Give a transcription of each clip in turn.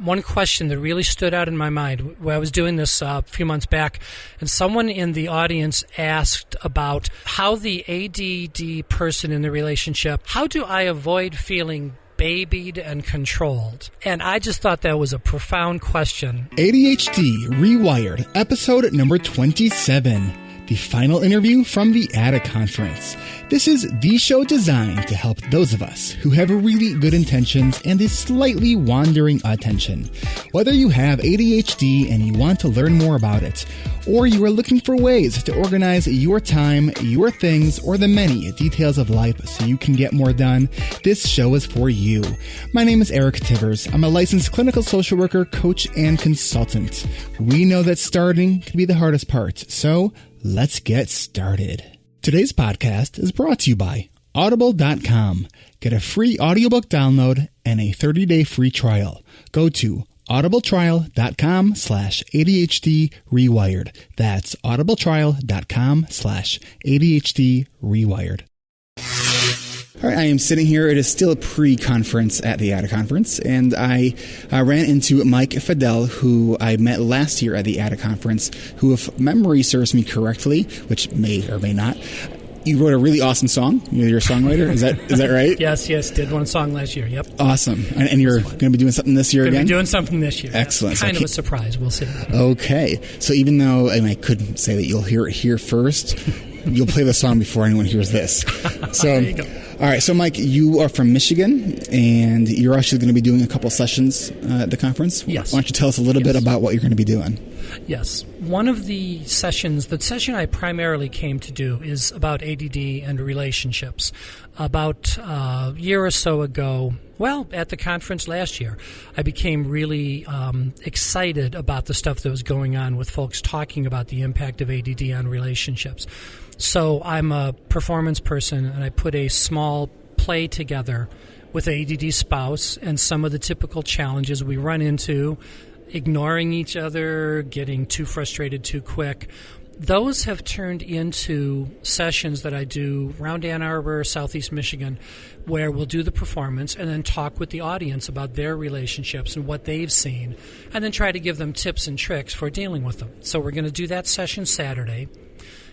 one question that really stood out in my mind. I was doing this a few months back, and someone in the audience asked about how the ADD person in the relationship, how do I avoid feeling babied and controlled? And I just thought that was a profound question. ADHD Rewired, episode number 27. The final interview from the ADA conference. This is the show designed to help those of us who have really good intentions and a slightly wandering attention. Whether you have ADHD and you want to learn more about it, or you are looking for ways to organize your time, your things, or the many details of life so you can get more done, this show is for you. My name is Eric Tivers. I'm a licensed clinical social worker, coach, and consultant. We know that starting can be the hardest part, so let's get started. Today's podcast is brought to you by Audible.com. Get a free audiobook download and a 30-day free trial. Go to audibletrial.com/ADHD Rewired. That's audibletrial.com/ADHD Rewired. All right, I am sitting here. It is still a pre-conference at the ADA conference, and I ran into Mike Fidel, who I met last year at the ADA conference, who, if memory serves me correctly, which may or may not, you wrote a really awesome song. You're a songwriter. Is that right? Yes, did one song last year. Yep. Awesome. And you're going to be doing something this year again? Going to be doing something this year. Excellent. Kind of a surprise. We'll see. Okay. So even though I could say that you'll hear it here first, you'll play the song before anyone hears this. So, there you go. All right. So, Mike, you are from Michigan, and you're actually going to be doing a couple sessions at the conference. Yes. Why don't you tell us a little bit about what you're going to be doing? Yes. One of the sessions, the session I primarily came to do is about ADD and relationships. About a year or so ago, at the conference last year, I became really excited about the stuff that was going on with folks talking about the impact of ADD on relationships. So I'm a performance person, and I put a small play together with an ADD spouse and some of the typical challenges we run into, ignoring each other, getting too frustrated too quick. Those have turned into sessions that I do around Ann Arbor, Southeast Michigan, where we'll do the performance and then talk with the audience about their relationships and what they've seen, and then try to give them tips and tricks for dealing with them. So we're going to do that session Saturday.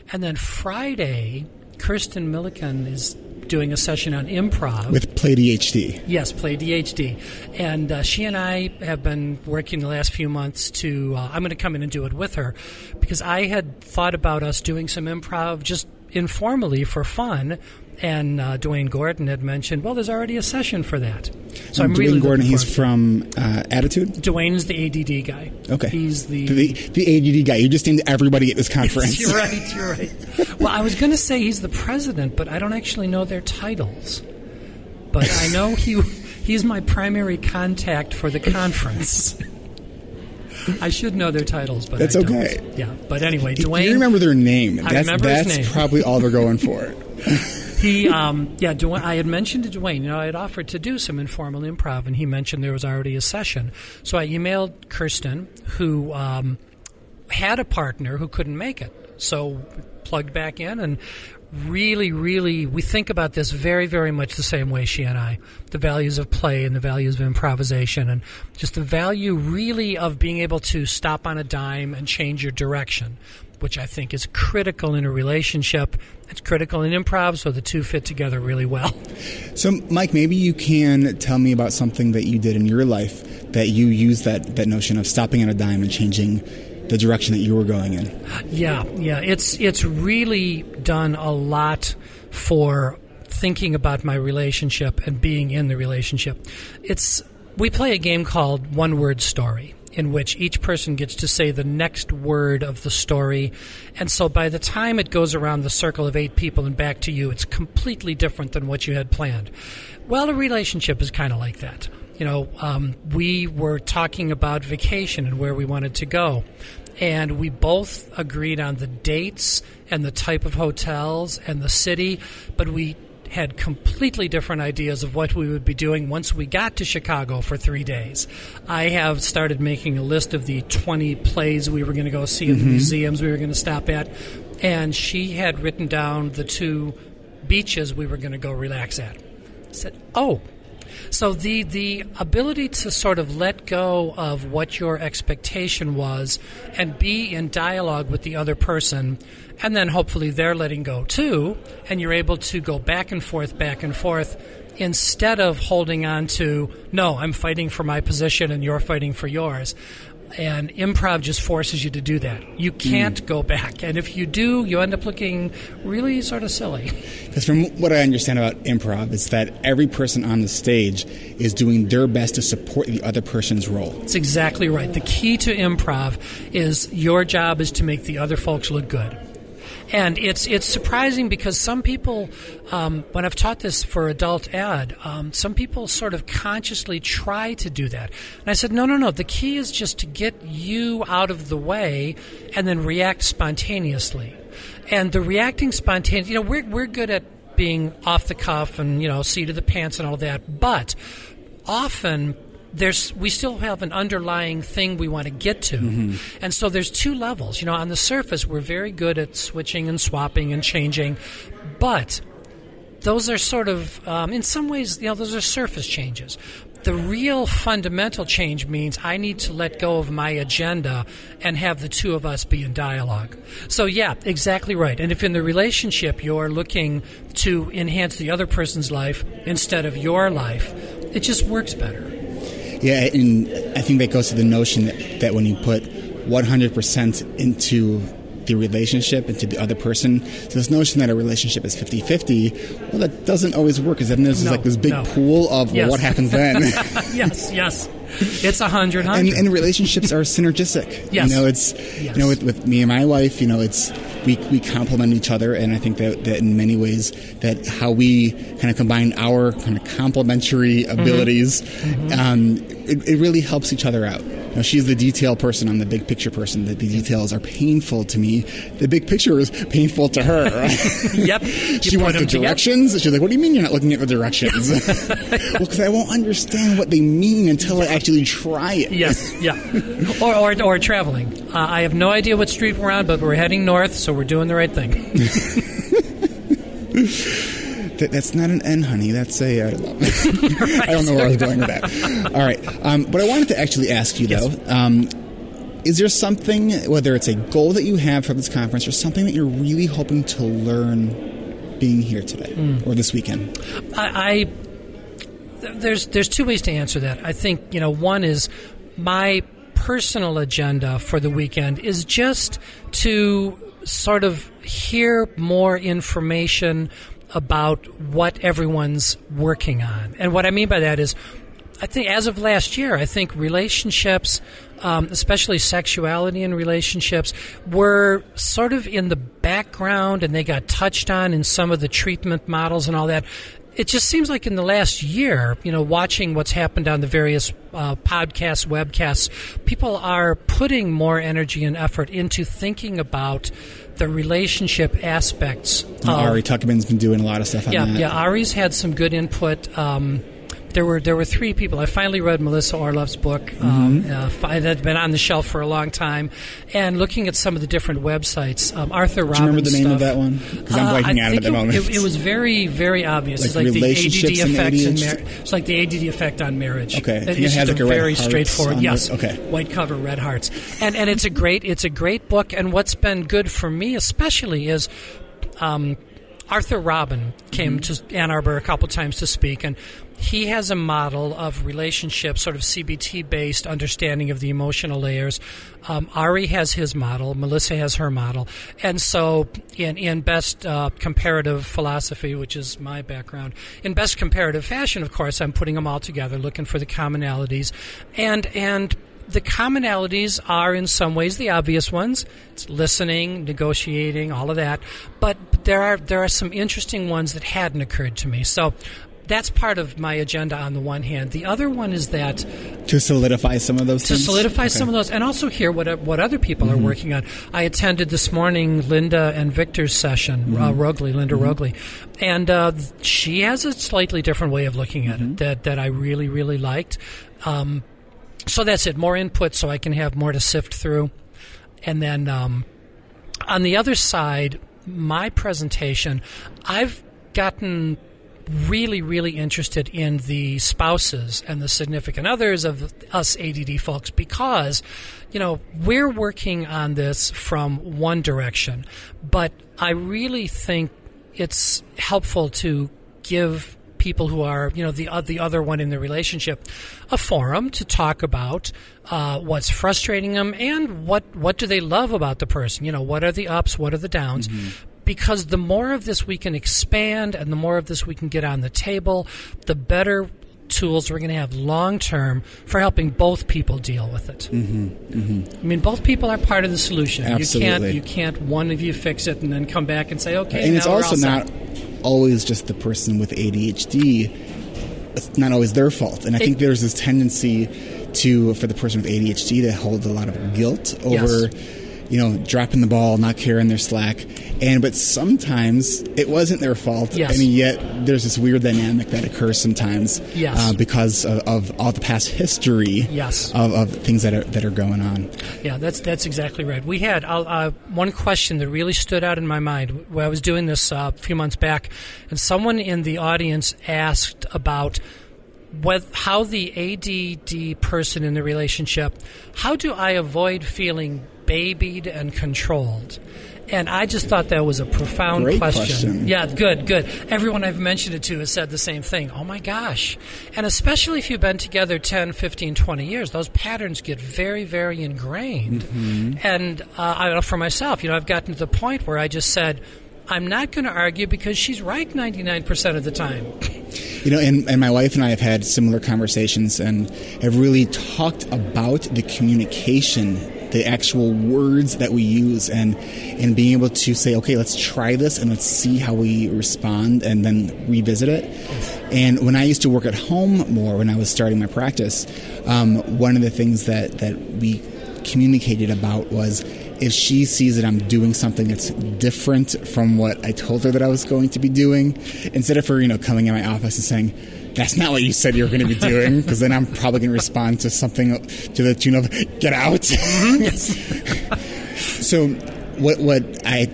And then Friday, Kirsten Milliken is doing a session on improv. With Play ADHD. Yes, Play ADHD. And she and I have been working the last few months to, I'm going to come in and do it with her, because I had thought about us doing some improv just informally for fun. And Dwayne Gordon had mentioned, there's already a session for that. So I'm really Gordon, looking he's from Attitude? Dwayne's the ADD guy. Okay. He's the ADD guy. You just named everybody at this conference. You're right. Well, I was going to say he's the president, but I don't actually know their titles. But I know he's my primary contact for the conference. I should know their titles, but that's I don't. Okay. Yeah, but anyway, Dwayne. You remember their name. I remember his name. That's probably all they're going for. Dwayne, I had mentioned to Dwayne, I had offered to do some informal improv, and he mentioned there was already a session. So I emailed Kirsten, who had a partner who couldn't make it. So plugged back in, and really, we think about this very, very much the same way, she and I. The values of play and the values of improvisation, and just the value really of being able to stop on a dime and change your direction, which I think is critical in a relationship. It's critical in improv, so the two fit together really well. So, Mike, maybe you can tell me about something that you did in your life that you used that notion of stopping on a dime and changing the direction that you were going in. Yeah. It's really done a lot for thinking about my relationship and being in the relationship. We play a game called One Word Story, in which each person gets to say the next word of the story. And so by the time it goes around the circle of 8 people and back to you, it's completely different than what you had planned. Well, a relationship is kind of like that. We were talking about vacation and where we wanted to go. And we both agreed on the dates and the type of hotels and the city, but we had completely different ideas of what we would be doing once we got to Chicago for 3 days. I have started making a list of the 20 plays we were going to go see in the museums we were going to stop at, and she had written down the 2 beaches we were going to go relax at. I said, So the ability to sort of let go of what your expectation was and be in dialogue with the other person, and then hopefully they're letting go too, and you're able to go back and forth, instead of holding on to, no, I'm fighting for my position and you're fighting for yours. And improv just forces you to do that. You can't go back. And if you do, you end up looking really sort of silly. Because from what I understand about improv, is that every person on the stage is doing their best to support the other person's role. That's exactly right. The key to improv is your job is to make the other folks look good. And it's surprising because some people, when I've taught this for adult ed, some people sort of consciously try to do that. And I said, no. The key is just to get you out of the way and then react spontaneously. And the reacting spontaneously, we're good at being off the cuff and, seat of the pants and all that. But often we still have an underlying thing we want to get to. Mm-hmm. And so there's two levels. On the surface, we're very good at switching and swapping and changing. But those are sort of, in some ways, those are surface changes. The real fundamental change means I need to let go of my agenda and have the two of us be in dialogue. So, yeah, exactly right. And if in the relationship you're looking to enhance the other person's life instead of your life, it just works better. Yeah, and I think that goes to the notion that when you put 100% into the relationship, into the other person, so this notion that a relationship is 50-50, well, that doesn't always work, because then there's this big pool of, well, what happens then? Yes. It's 100-100. And relationships are synergistic. Yes. With me and my wife, it's we complement each other, and I think that in many ways that how we kind of combine our kind of complementary abilities, it really helps each other out. She's the detail person, I'm the big picture person. The details are painful to me. The big picture is painful to her. Yep. She wants the directions. She's like, what do you mean you're not looking at the directions? Well, because I won't understand what they mean until I actually try it. Yes, yeah. Or traveling. I have no idea what street we're on, but we're heading north, so we're doing the right thing. That's not an N, honey. That's a... I don't know where I was going with that. All right. But I wanted to actually ask you, though, is there something, whether it's a goal that you have for this conference or something that you're really hoping to learn being here today or this weekend? There's two ways to answer that. I think, one is my personal agenda for the weekend is just to sort of hear more information about what everyone's working on. And what I mean by that is, I think as of last year, I think relationships, especially sexuality in relationships, were sort of in the background, and they got touched on in some of the treatment models and all that. It just seems like in the last year, watching what's happened on the various podcasts, webcasts, people are putting more energy and effort into thinking about the relationship aspects. Ari Tuckerman's been doing a lot of stuff on that. Yeah, Ari's had some good input. There were three people. I finally read Melissa Orloff's book. It had been on the shelf for a long time. And looking at some of the different websites, Arthur Robbins' Do you remember the name of that one? Because I'm blanking out at the moment. It was very, very obvious. It's like the ADD effect in marriage. It's like the ADD effect on marriage. Okay. It's just a very straightforward. Yes. Okay. White cover, red hearts, and it's a great book. And what's been good for me, especially, is. Arthur Robin came to Ann Arbor a couple times to speak, and he has a model of relationships, sort of CBT-based understanding of the emotional layers. Ari has his model. Melissa has her model. And so in best comparative philosophy, which is my background, in best comparative fashion, of course, I'm putting them all together, looking for the commonalities. And the commonalities are in some ways the obvious ones. It's listening, negotiating, all of that. But there are some interesting ones that hadn't occurred to me. So that's part of my agenda on the one hand. The other one is that... To solidify some of those things? To solidify some of those, and also hear what other people are working on. I attended this morning Linda and Victor's session, Linda Rogley, and she has a slightly different way of looking at it that I really, really liked. So that's it, more input so I can have more to sift through. And then on the other side, my presentation, I've gotten really, really interested in the spouses and the significant others of us ADD folks because, we're working on this from one direction. But I really think it's helpful to give people who are, the other one in the relationship, a forum to talk about what's frustrating them and what do they love about the person. What are the ups, what are the downs? Mm-hmm. Because the more of this we can expand and the more of this we can get on the table, the better tools we're going to have long-term for helping both people deal with it. Mm-hmm. Mm-hmm. I mean, both people are part of the solution. Absolutely. You can't one of you fix it and then come back and say, okay, and now it's we're also all not always just the person with ADHD. It's not always their fault. And I think there's this tendency for the person with ADHD to hold a lot of guilt over, dropping the ball, not carrying their slack. But sometimes it wasn't their fault. Yes. And yet there's this weird dynamic that occurs sometimes because of all the past history of things that are going on. Yeah, that's exactly right. We had one question that really stood out in my mind when I was doing this a few months back, and someone in the audience asked about how the ADD person in the relationship, how do I avoid feeling babied and controlled? And I just thought that was a profound Great question. Yeah, good. Everyone I've mentioned it to has said the same thing. Oh, my gosh. And especially if you've been together 10, 15, 20 years, those patterns get very, very ingrained. Mm-hmm. And I know for myself, I've gotten to the point where I just said, I'm not going to argue because she's right 99% of the time. And my wife and I have had similar conversations and have really talked about the communication, the actual words that we use, and being able to say, okay, let's try this and let's see how we respond and then revisit it. And when I used to work at home more, when I was starting my practice, one of the things that we communicated about was, if she sees that I'm doing something that's different from what I told her that I was going to be doing, instead of her, coming in my office and saying, that's not what you said you were going to be doing, because then I'm probably going to respond to something to the tune of, get out. So what I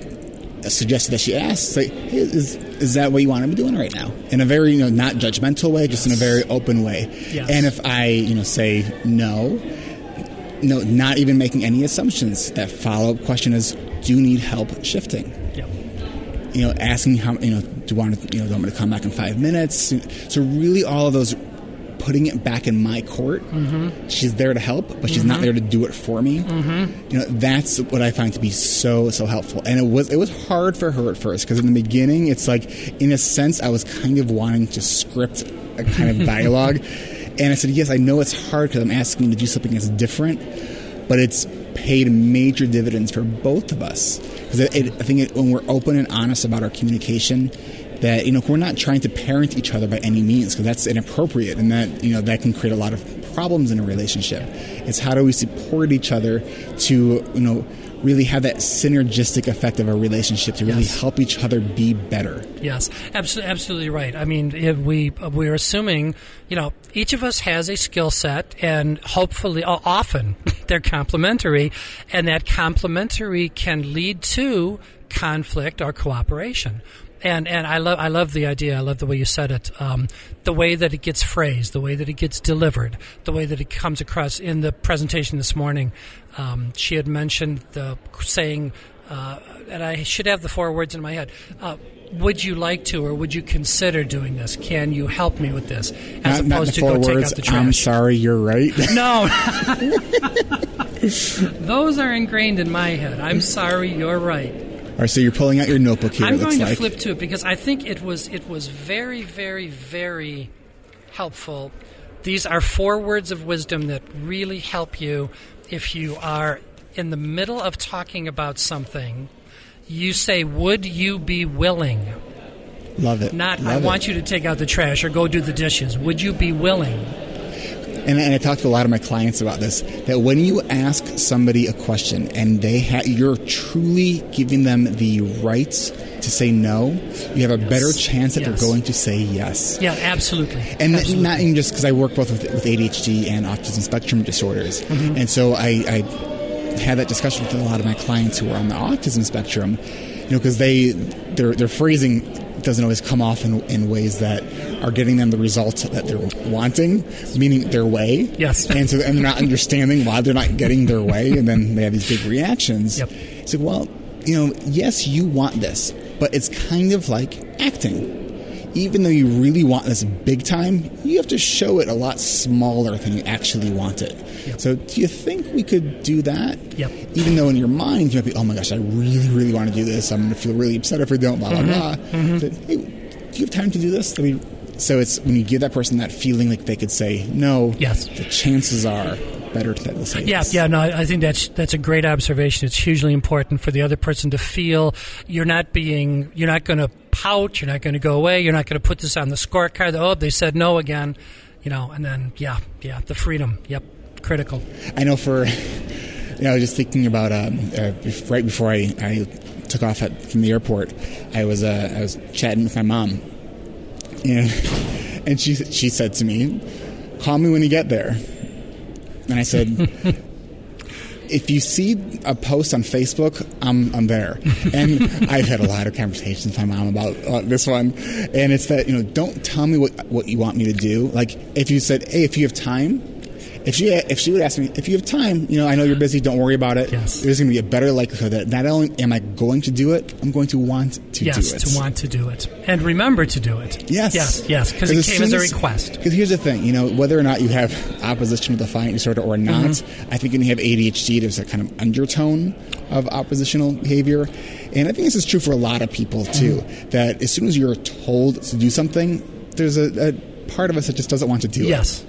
suggested that she asks, hey, is that what you want to be doing right now? In a very, not judgmental way, just in a very open way. Yes. And if I, say no, not even making any assumptions. That follow-up question is, do you need help shifting? Yep. Asking how, do you want me to come back in 5 minutes? So really all of those, putting it back in my court. Mm-hmm. She's there to help, but she's not there to do it for me. Mm-hmm. That's what I find to be so helpful. And it was hard for her at first, because in the beginning, it's like, in a sense, I was kind of wanting to script a kind of dialogue. And I said, yes, I know it's hard because I'm asking you to do something that's different, but it's paid major dividends for both of us. Because I think when we're open and honest about our communication, that, we're not trying to parent each other by any means, because that's inappropriate, and that, that can create a lot of problems in a relationship. It's how do we support each other to, really have that synergistic effect of a relationship to really help each other be better. Yes, absolutely right. I mean, if we're assuming, each of us has a skill set, and hopefully, often, they're complementary, and that complementary can lead to conflict or cooperation. And I love the idea. I love the way you said it. The way that it gets phrased, the way that it gets delivered, the way that it comes across. In the presentation this morning, she had mentioned the saying, and I should have the 4 words in my head. Would you like to, or would you consider doing this? Can you help me with this? As opposed to go take out the trash. I'm sorry, you're right. No. Those are ingrained in my head. I'm sorry, you're right. All right, so you're pulling out your notebook here. I'm going to flip to it because I think it was very, very, very helpful. These are 4 words of wisdom that really help you if you are in the middle of talking about something. You say, would you be willing? Love it. Not, I want you to take out the trash or go do the dishes. Would you be willing? And I talk to a lot of my clients about this, that when you ask somebody a question and you're truly giving them the right to say no, you have a better chance that they're going to say yes. Yeah, absolutely. And not even just because I work both with ADHD and autism spectrum disorders. Mm-hmm. And so I had that discussion with a lot of my clients who are on the autism spectrum, because they're phrasing doesn't always come off in ways that are getting them the results that they're wanting, meaning their way. Yes. And they're not understanding why they're not getting their way, and then they have these big reactions. Yep. It's like, well, yes, you want this, but it's kind of like acting. Even though you really want this big time, you have to show it a lot smaller than you actually want it. Yep. So do you think we could do that? Yep. Even though in your mind you might be, oh my gosh, I really, really want to do this. I'm going to feel really upset if I don't, blah, blah, blah. So, hey, do you have time to do this? So it's when you give that person that feeling like they could say no, yes, the chances are better that they'll say yes. Yeah, no, I think that's a great observation. It's hugely important for the other person to feel you're not going to pout, you're not going to go away, you're not going to put this on the scorecard. Oh, they said no again, and then the freedom. Yep, critical. I know just thinking about right before I took off from the airport, I was chatting with my mom, and she said to me, "Call me when you get there." And I said, if you see a post on Facebook, I'm there. And I've had a lot of conversations with my mom about this one. And it's that, don't tell me what you want me to do. Like, if you said, hey, if you have time, if she would ask me, if you have time, I know you're busy, don't worry about it. Yes. There's going to be a better likelihood that not only am I going to do it, I'm going to want to do it. Yes, to want to do it. And remember to do it. Yes. Yes, because it came as a request. Because here's the thing, whether or not you have oppositional defiant disorder or not, I think when you have ADHD, there's a kind of undertone of oppositional behavior. And I think this is true for a lot of people, too, that as soon as you're told to do something, there's a part of us that just doesn't want to do it. Yes.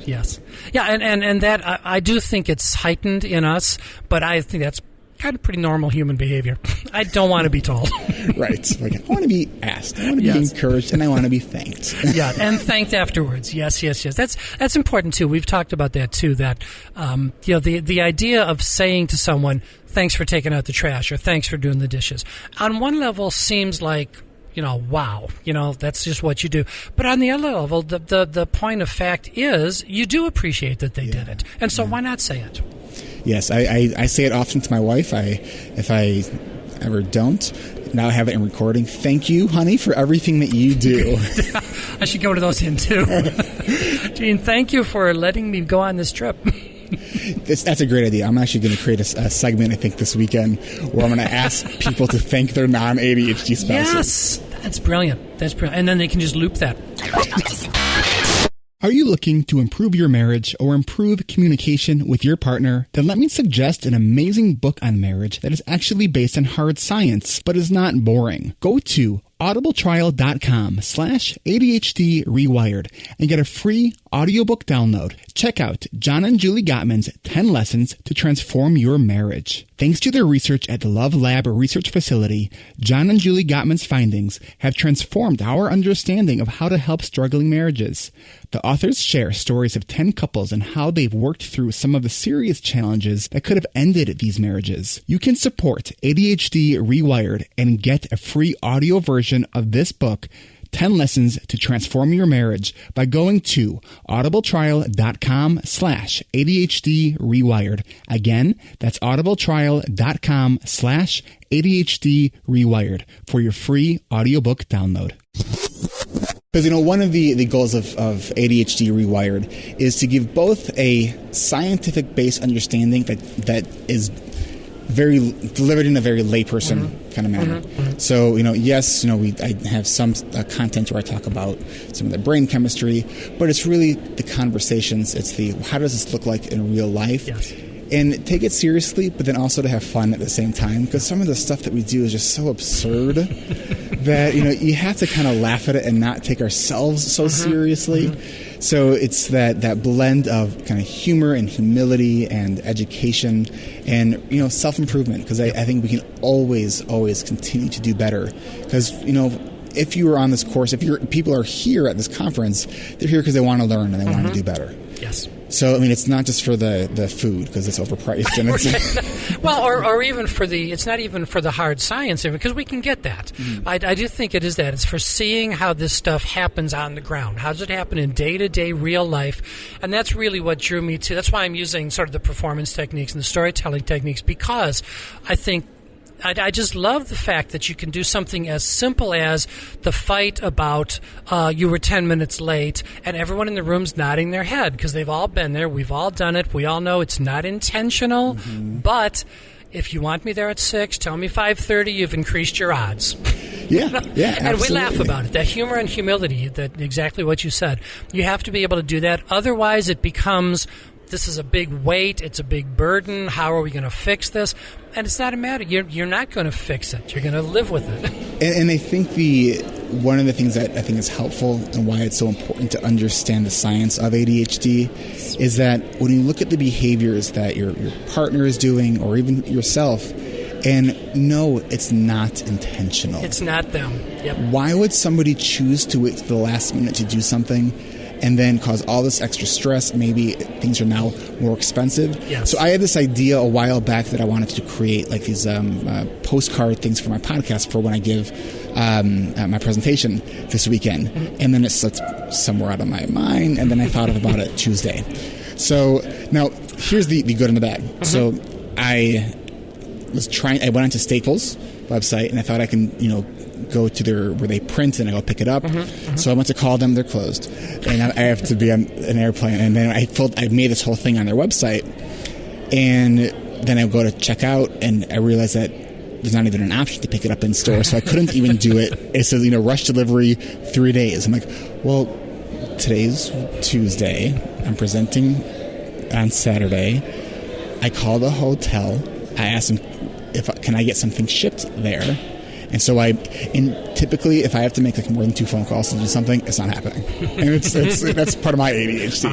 Yeah, and that, I do think it's heightened in us, but I think that's kind of pretty normal human behavior. I don't want to be told. Right. Like, I want to be asked. I want to be encouraged, and I want to be thanked. Yeah, and thanked afterwards. Yes. That's important, too. We've talked about that, too, that, the idea of saying to someone, thanks for taking out the trash, or thanks for doing the dishes, on one level seems like, wow, that's just what you do. But on the other level, the point of fact is you do appreciate that they did it. And so why not say it? Yes, I say it often to my wife. If I ever don't, now I have it in recording. Thank you, honey, for everything that you do. I should go to those in, too. Gene, thank you for letting me go on this trip. That's a great idea. I'm actually going to create a segment, I think, this weekend where I'm going to ask people to thank their non-ADHD spouses. Yes, that's brilliant. And then they can just loop that. Are you looking to improve your marriage or improve communication with your partner? Then let me suggest an amazing book on marriage that is actually based on hard science, but is not boring. Go to audibletrial.com/ADHD Rewired and get a free audiobook download. Check out John and Julie Gottman's 10 Lessons to Transform Your Marriage. Thanks to their research at the Love Lab Research Facility, John and Julie Gottman's findings have transformed our understanding of how to help struggling marriages. The authors share stories of 10 couples and how they've worked through some of the serious challenges that could have ended these marriages. You can support ADHD Rewired and get a free audio version of this book, 10 Lessons to Transform Your Marriage, by going to audibletrial.com/ADHD Rewired. Again, that's audibletrial.com/ADHD Rewired for your free audiobook download. Because, one of the goals of ADHD Rewired is to give both a scientific-based understanding that is very delivered in a very layperson kind of manner. So, yes, I have some content where I talk about some of the brain chemistry, but it's really the conversations. It's how does this look like in real life? Yes. And take it seriously, but then also to have fun at the same time, because some of the stuff that we do is just so absurd that, you have to kind of laugh at it and not take ourselves so seriously. So it's that blend of kind of humor and humility and education and, self-improvement, because I think we can always continue to do better. Because, if you were on this course, people are here at this conference, they're here because they want to learn and they want to do better. Yes. So, it's not just for the food, because it's overpriced. And it's well, or even it's not even for the hard science, because we can get that. I do think it is that. It's for seeing how this stuff happens on the ground. How does it happen in day-to-day real life? And that's really what drew me to. That's why I'm using sort of the performance techniques and the storytelling techniques, because I think I just love the fact that you can do something as simple as the fight about you were 10 minutes late, and everyone in the room's nodding their head because they've all been there. We've all done it. We all know it's not intentional, but if you want me there at 6, tell me 5:30. You've increased your odds. Yeah, yeah, absolutely. And we laugh about it. That humor and humility, that exactly what you said. You have to be able to do that. Otherwise, it becomes, this is a big weight. It's a big burden. How are we going to fix this? And it's not a matter. You're not going to fix it. You're going to live with it. And I think one of the things that I think is helpful and why it's so important to understand the science of ADHD is that when you look at the behaviors that your partner is doing or even yourself, and no, it's not intentional. It's not them. Yep. Why would somebody choose to wait to the last minute to do something and then cause all this extra stress? Maybe things are now more expensive. Yes. So I had this idea a while back that I wanted to create like these postcard things for my podcast for when I give my presentation this weekend. And then it slipped somewhere out of my mind, and then I thought about it Tuesday. So now here's the good and the bad. So I went onto Staples website, and I thought I can, go to where they print, and I go pick it up. So I went to call them, they're closed, and I have to be on an airplane. And then I made this whole thing on their website, and then I go to check out, and I realized that there's not even an option to pick it up in store, so I couldn't even do it. It says, rush delivery 3 days. I'm like, well, today's Tuesday. I'm presenting on Saturday. I call the hotel. I asked them can I get something shipped there. And so typically if I have to make like more than 2 phone calls to do something, it's not happening. And that's part of my ADHD.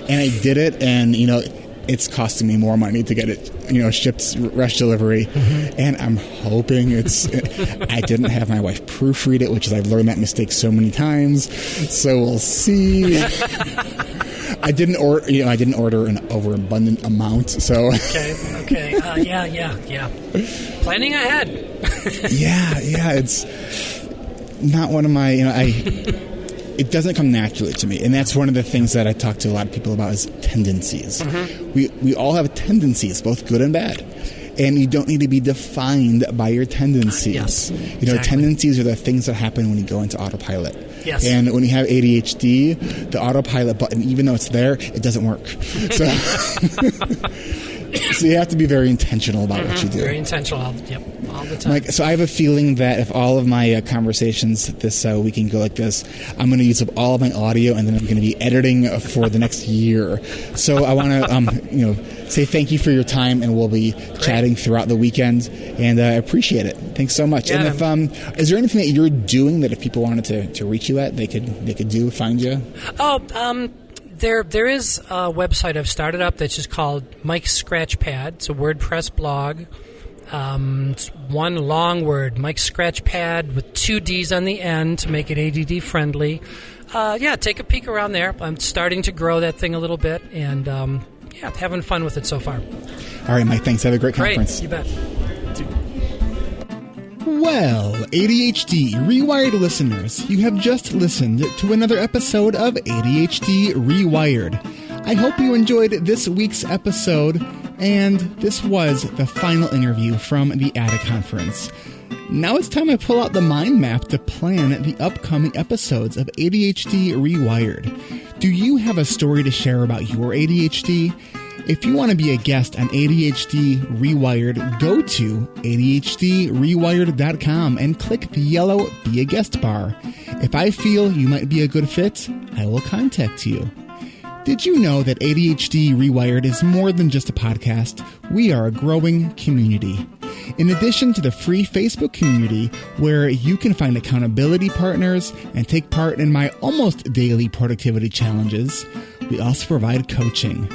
And I did it, and it's costing me more money to get it, shipped rush delivery. And I'm hoping I didn't have my wife proofread it, which is I've learned that mistake so many times. So we'll see. I didn't order an overabundant amount. So okay. Yeah. Planning ahead. yeah. It's not one of my. It doesn't come naturally to me, and that's one of the things that I talk to a lot of people about is tendencies. We all have tendencies, both good and bad, and you don't need to be defined by your tendencies. Yes, exactly. Tendencies are the things that happen when you go into autopilot. Yes. And when you have ADHD, the autopilot button, even though it's there, it doesn't work. So, so you have to be very intentional about what you do. Very intentional, all the time. So I have a feeling that if all of my conversations this weekend go like this, I'm going to use up all of my audio, and then I'm going to be editing for the next year. So I want to, say thank you for your time, and we'll be chatting throughout the weekend, and I appreciate it. Thanks so much. Yeah, and if is there anything that you're doing that if people wanted to reach you at, they could find you? There is a website I've started up that's just called Mike's Scratchpad. It's a WordPress blog. It's one long word, Mike's Scratchpad, with 2 D's on the end to make it ADD friendly. Take a peek around there. I'm starting to grow that thing a little bit, and having fun with it so far. All right, Mike, thanks. Have a great conference. Great, you bet. Well, ADHD Rewired listeners, you have just listened to another episode of ADHD Rewired. I hope you enjoyed this week's episode, and this was the final interview from the ADA conference. Now it's time I pull out the mind map to plan the upcoming episodes of ADHD Rewired. Do you have a story to share about your ADHD? If you want to be a guest on ADHD Rewired, go to ADHDrewired.com and click the yellow Be a Guest bar. If I feel you might be a good fit, I will contact you. Did you know that ADHD Rewired is more than just a podcast? We are a growing community. In addition to the free Facebook community, where you can find accountability partners and take part in my almost daily productivity challenges, we also provide coaching.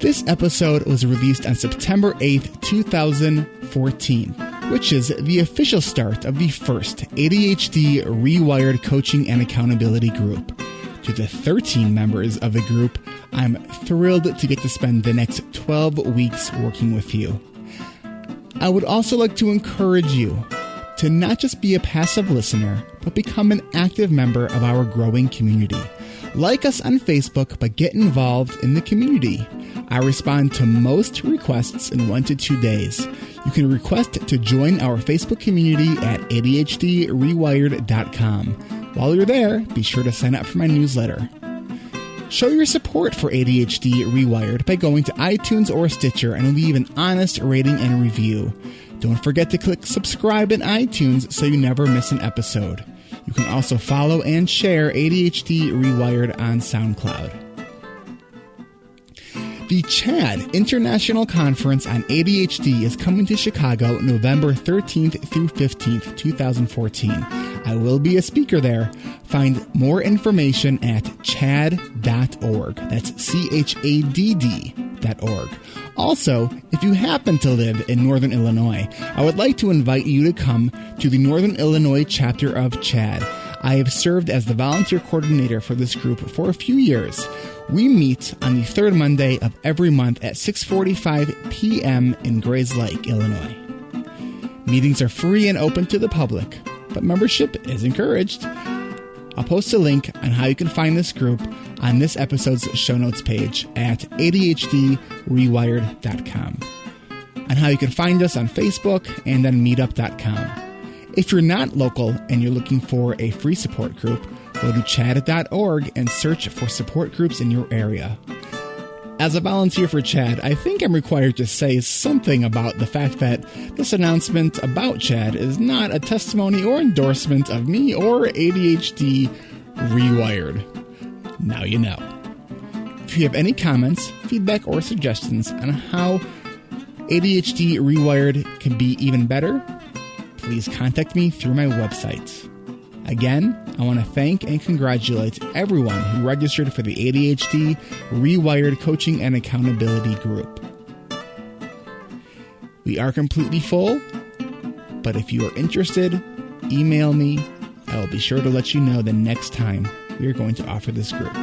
This episode was released on September 8th, 2014, which is the official start of the first ADHD Rewired Coaching and Accountability Group. To the 13 members of the group, I'm thrilled to get to spend the next 12 weeks working with you. I would also like to encourage you to not just be a passive listener, but become an active member of our growing community. Like us on Facebook, but get involved in the community. I respond to most requests in 1 to 2 days. You can request to join our Facebook community at ADHDrewired.com. While you're there, be sure to sign up for my newsletter. Show your support for ADHD Rewired by going to iTunes or Stitcher and leave an honest rating and review. Don't forget to click subscribe in iTunes so you never miss an episode. You can also follow and share ADHD Rewired on SoundCloud. The CHAD International Conference on ADHD is coming to Chicago November 13th through 15th, 2014. I will be a speaker there. Find more information at chadd.org. That's CHADD.org. Also, if you happen to live in Northern Illinois, I would like to invite you to come to the Northern Illinois chapter of CHAD. I have served as the volunteer coordinator for this group for a few years. We meet on the third Monday of every month at 6:45 p.m. in Grays Lake, Illinois. Meetings are free and open to the public, but membership is encouraged. I'll post a link on how you can find this group on this episode's show notes page at ADHDrewired.com, and how you can find us on Facebook and on meetup.com. If you're not local and you're looking for a free support group, go to chadd.org and search for support groups in your area. As a volunteer for CHAD, I think I'm required to say something about the fact that this announcement about CHAD is not a testimony or endorsement of me or ADHD Rewired. Now you know. If you have any comments, feedback, or suggestions on how ADHD Rewired can be even better, please contact me through my website. Again, I want to thank and congratulate everyone who registered for the ADHD Rewired Coaching and Accountability Group. We are completely full, but if you are interested, email me. I will be sure to let you know the next time we are going to offer this group.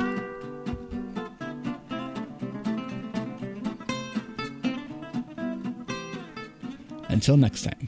Until next time.